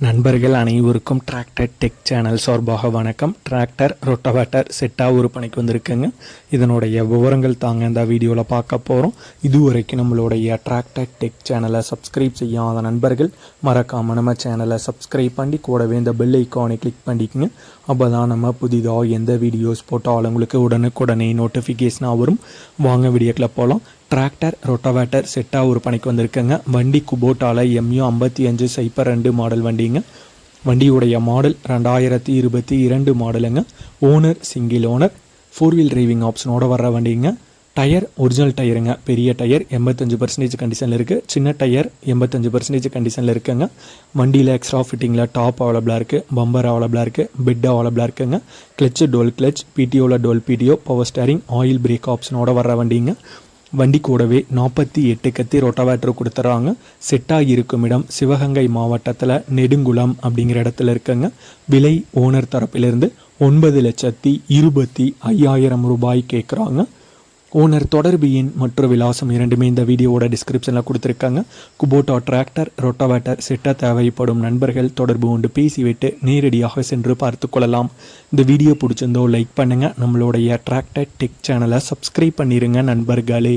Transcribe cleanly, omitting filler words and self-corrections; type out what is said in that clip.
நண்பர்கள் அனைவருக்கும் tractor tech channel சார்பாக வணக்கம். டிராக்டர் ரொட்டவேட்டர் செட்டாக விற்பனைக்கு வந்திருக்குங்க. இதனுடைய விவரங்கள் தாங்க இந்த வீடியோவில் பார்க்க போகிறோம். இதுவரைக்கும் நம்மளுடைய டிராக்டர் டெக் சேனலை சப்ஸ்கிரைப் செய்யாத நண்பர்கள் மறக்காமல் நம்ம சேனலை சப்ஸ்கிரைப் பண்ணி கூடவே இந்த பெல் ஐக்கானை கிளிக் பண்ணிக்கோங்க. அப்போ தான் நம்ம புதிதாக எந்த வீடியோஸ் போட்டாலும் உங்களுக்கு உடனுக்குடனே நோட்டிஃபிகேஷனாக வரும். வாங்க வீடியோக்கில் போகலாம். டிராக்டர் ரொட்டவேட்டர் செட்டாக விற்பனைக்கு வந்திருக்குங்க. வண்டி குபோட்டாவில் MU 5502 மாடல் வண்டிங்க. வண்டியுடைய மாடல் 2022 மாடலுங்க. Owner single owner, 4 wheel driving ஆப்ஷனோட வர்ற வண்டிங்க. டயர் ஒரிஜினல் டயருங்க. பெரிய டயர் 85% கண்டிஷனில் இருக்குது. சின்ன டயர் 85% கண்டிஷனில் இருக்குங்க. வண்டியில் எக்ஸ்ட்ரா ஃபிட்டிங்கில் டாப் அவைலபிளாக இருக்குது, பம்பர் அவைலபிளாக இருக்குது, பெட் அவைலபிளாக இருக்குங்க. கிளச்சு டோல் கிளச், PTOவில் dual PTO, power steering, oil brake ஆப்ஷனோட வர்ற வண்டிங்க. வண்டி கூடவே 48 கத்தி ரொட்டவேட்டர் கொடுத்துட்றாங்க. செட்டாக இருக்கும் இடம் சிவகங்கை மாவட்டத்தில் நெடுங்குளம் அப்படிங்கிற இடத்துல இருக்குங்க. விலை ஓனர் தரப்பிலிருந்து 9,25,000 ரூபாய் கேட்குறாங்க. ஓனர் தொடர்பு எண் மற்றும் விலாசம் இரண்டுமே இந்த வீடியோவோட டிஸ்கிரிப்ஷனில் கொடுத்துருக்காங்க. குபோட்டா டிராக்டர் ரொட்டவேட்டர் செட்டாக தேவைப்படும் நண்பர்கள் தொடர்பு கொண்டு பேசிவிட்டு நேரடியாக சென்று பார்த்து கொள்ளலாம். இந்த வீடியோ பிடிச்சிருந்தோ லைக் பண்ணுங்கள். நம்மளுடைய டிராக்டர் டெக் சேனலை சப்ஸ்கிரைப் பண்ணிடுங்க நண்பர்களே.